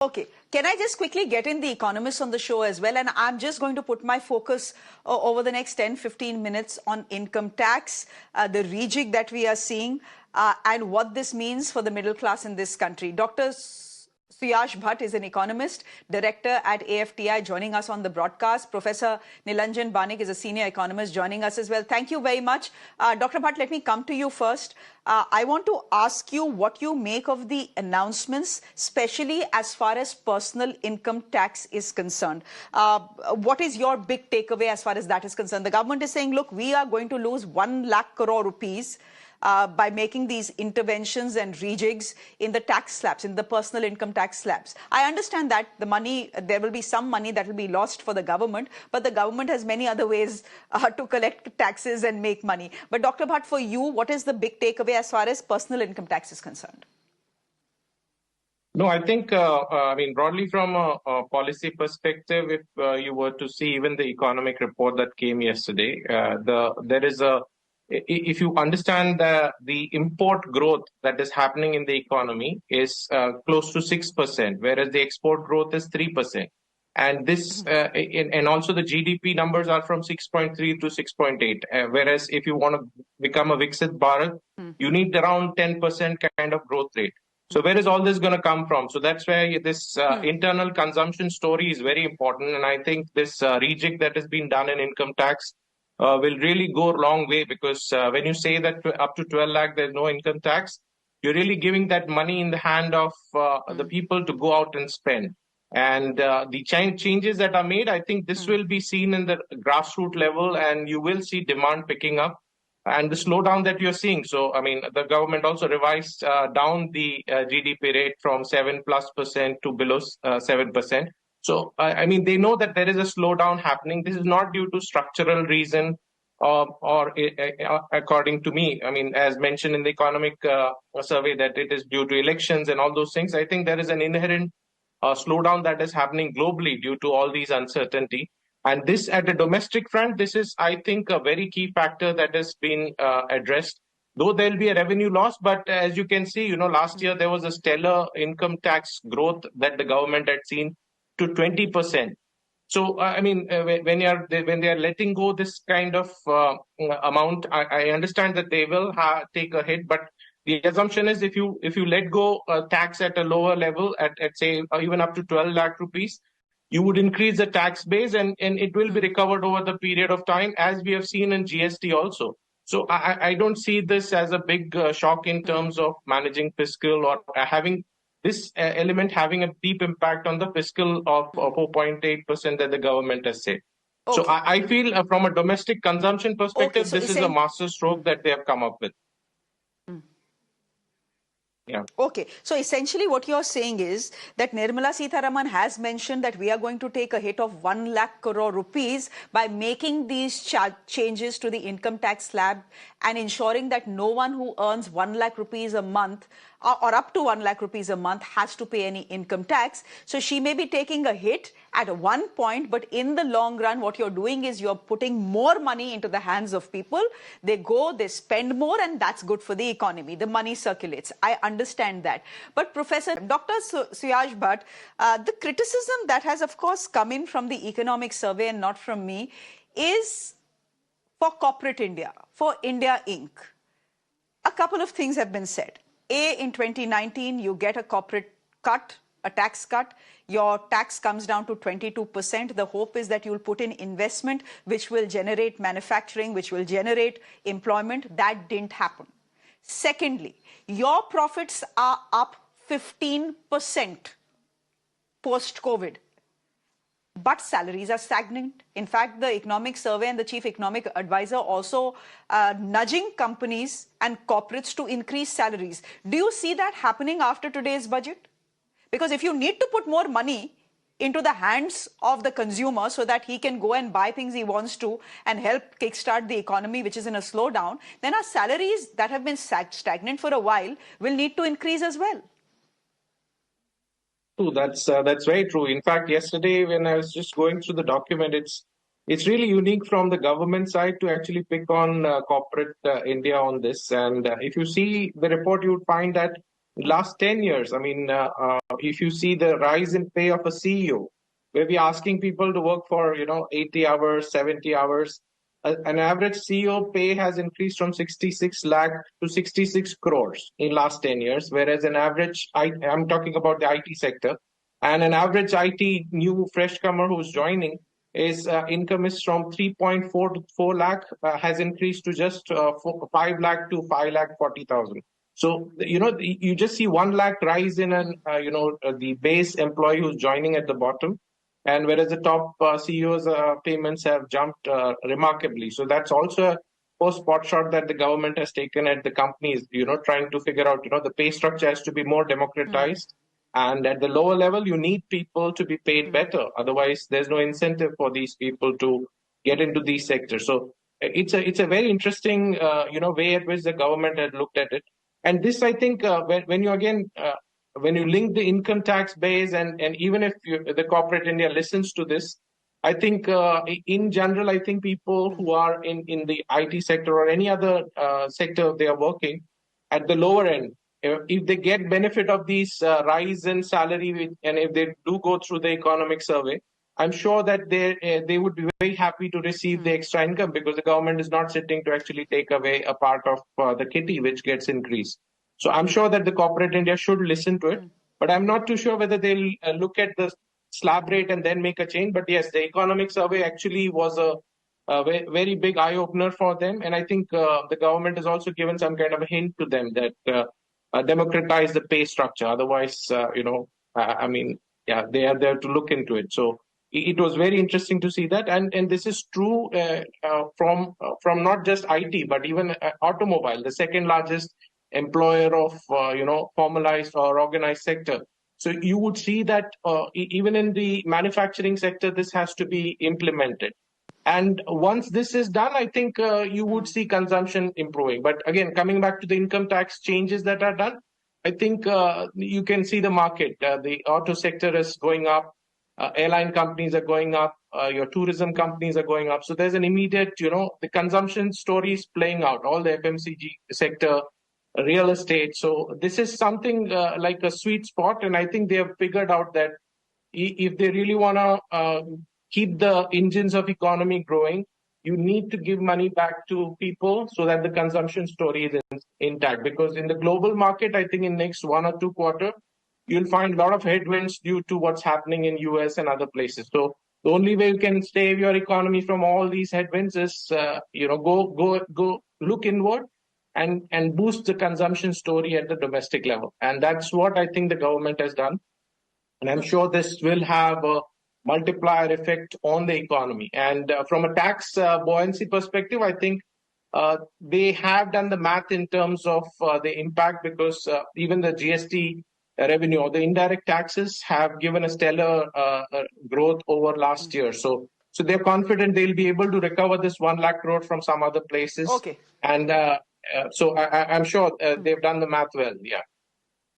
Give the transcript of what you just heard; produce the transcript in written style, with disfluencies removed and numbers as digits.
Okay, can I just quickly get in the Economist on the show as well? And I'm just going to put my focus over the next 10-15 minutes on income tax, the rejig that we are seeing, and what this means for the middle class in this country. Dr. Suyash Bhatt is an economist, director at AFTI, joining us on the broadcast. Professor Nilanjan Banik is a senior economist joining us as well. Thank you very much. Dr. Bhatt, let me come to you first. I want to ask you what you make of the announcements, especially as far as personal income tax is concerned. What is your big takeaway as far as that is concerned? The government is saying, look, we are going to lose 1 lakh crore rupees by making these interventions and rejigs in the tax slabs, in the personal income tax slabs. I understand that the money, there will be some money that will be lost for the government, but the government has many other ways to collect taxes and make money. But Dr. Bhatt, for you, what is the big takeaway as far as personal income tax is concerned? No, I think, I mean, broadly from a policy perspective, if you were to see even the economic report that came yesterday, if you understand the import growth that is happening in the economy is close to 6%, whereas the export growth is 3%. And this, and also the GDP numbers are from 6.3 to 6.8. Whereas if you want to become a Viksit Bharat, you need around 10% kind of growth rate. So where is all this going to come from? So that's where this internal consumption story is very important. And I think this rejig that has been done in income tax will really go a long way, because when you say that up to 12 lakh, there's no income tax, you're really giving that money in the hand of the people to go out and spend. And the changes that are made, I think this will be seen in the grassroots level, and you will see demand picking up. And the slowdown that you're seeing. So, I mean, the government also revised down the GDP rate from 7+% to below 7%. So, I mean, they know that there is a slowdown happening. This is not due to structural reason or according to me. I mean, as mentioned in the economic survey, that it is due to elections and all those things. I think there is an inherent slowdown that is happening globally due to all these uncertainty. And this, at the domestic front, this is, I think, a very key factor that has been addressed. Though there will be a revenue loss, but as you can see, last year there was a stellar income tax growth that the government had seen to 20%. So, I mean, when they are letting go this kind of amount, I understand that they will take a hit, but the assumption is if you let go tax at a lower level, at say even up to 12 lakh rupees, you would increase the tax base, and it will be recovered over the period of time, as we have seen in GST also. So I don't see this as a big shock in terms of managing fiscal or having this element having a deep impact on the fiscal of 4.8% that the government has said. Okay. So I feel from a domestic consumption perspective, okay, so this is a master stroke that they have come up with. Yeah. Okay, so essentially what you're saying is that Nirmala Sitharaman has mentioned that we are going to take a hit of 1 lakh crore rupees by making these changes to the income tax slab and ensuring that no one who earns 1 lakh rupees a month or up to 1 lakh rupees a month has to pay any income tax. So she may be taking a hit at one point, but in the long run, what you're doing is you're putting more money into the hands of people. They go, they spend more, and that's good for the economy. The money circulates. I understand that. But Professor Dr. Suyash Bhatt, the criticism that has, of course, come in from the economic survey and not from me is for corporate India, for India Inc. A couple of things have been said. In 2019, you get a corporate cut, a tax cut. Your tax comes down to 22%. The hope is that you'll put in investment, which will generate manufacturing, which will generate employment. That didn't happen. Secondly, your profits are up 15% post-COVID. But salaries are stagnant. In fact, the economic survey and the chief economic advisor also nudging companies and corporates to increase salaries. Do you see that happening after today's budget? Because if you need to put more money into the hands of the consumer so that he can go and buy things he wants to and help kickstart the economy, which is in a slowdown, then our salaries that have been stagnant for a while will need to increase as well. True, that's very true. In fact, yesterday when I was just going through the document, it's really unique from the government side to actually pick on corporate India on this. And if you see the report, you would find that last 10 years, I mean, if you see the rise in pay of a CEO, where we're asking people to work for, 80 hours, 70 hours, an average CEO pay has increased from 66 lakh to 66 crores in last 10 years, whereas an average, I'm talking about the IT sector, and an average IT new fresh comer who's joining, his income is from 3.4 to 4 lakh, has increased to just 5 lakh to 5 lakh 40,000. So, you just see 1 lakh rise in the base employee who's joining at the bottom. And whereas the top CEOs payments have jumped remarkably. So that's also a post spot shot that the government has taken at the companies, trying to figure out, the pay structure has to be more democratized. And at the lower level, you need people to be paid better. Otherwise, there's no incentive for these people to get into these sectors. So it's a very interesting, way at which the government had looked at it. And this, I think, when you link the income tax base, and even if the corporate India listens to this, I think in general, I think people who are in the IT sector or any other sector they are working at the lower end, if they get benefit of these rise in salary, and if they do go through the economic survey, I'm sure that they would be very happy to receive the extra income, because the government is not sitting to actually take away a part of the kitty which gets increased. So I'm sure that the corporate India should listen to it, but I'm not too sure whether they'll look at the slab rate and then make a change. But yes, the economic survey actually was a very big eye opener for them, and I think the government has also given some kind of a hint to them that democratize the pay structure. Otherwise, they are there to look into it. So it was very interesting to see that, and this is true from not just IT but even automobile, the second largest employer of formalized or organized sector. So you would see that even in the manufacturing sector, this has to be implemented. And once this is done, I think you would see consumption improving. But again, coming back to the income tax changes that are done, I think you can see the market. The auto sector is going up. Airline companies are going up. Your tourism companies are going up. So there's an immediate, the consumption story is playing out. All the FMCG sector, real estate. So this is something like a sweet spot. And I think they have figured out that if they really want to keep the engines of economy growing, you need to give money back to people so that the consumption story is intact. Because in the global market, I think in next 1 or 2 quarters, you'll find a lot of headwinds due to what's happening in US and other places. So the only way you can save your economy from all these headwinds is, go look inward and boost the consumption story at the domestic level. And that's what I think the government has done. And I'm sure this will have a multiplier effect on the economy. And from a tax buoyancy perspective, I think they have done the math in terms of the impact, because even the GST revenue or the indirect taxes have given a stellar growth over last year. So they're confident they'll be able to recover this 1 lakh crore from some other places. Okay. And so I'm sure they've done the math well. Yeah.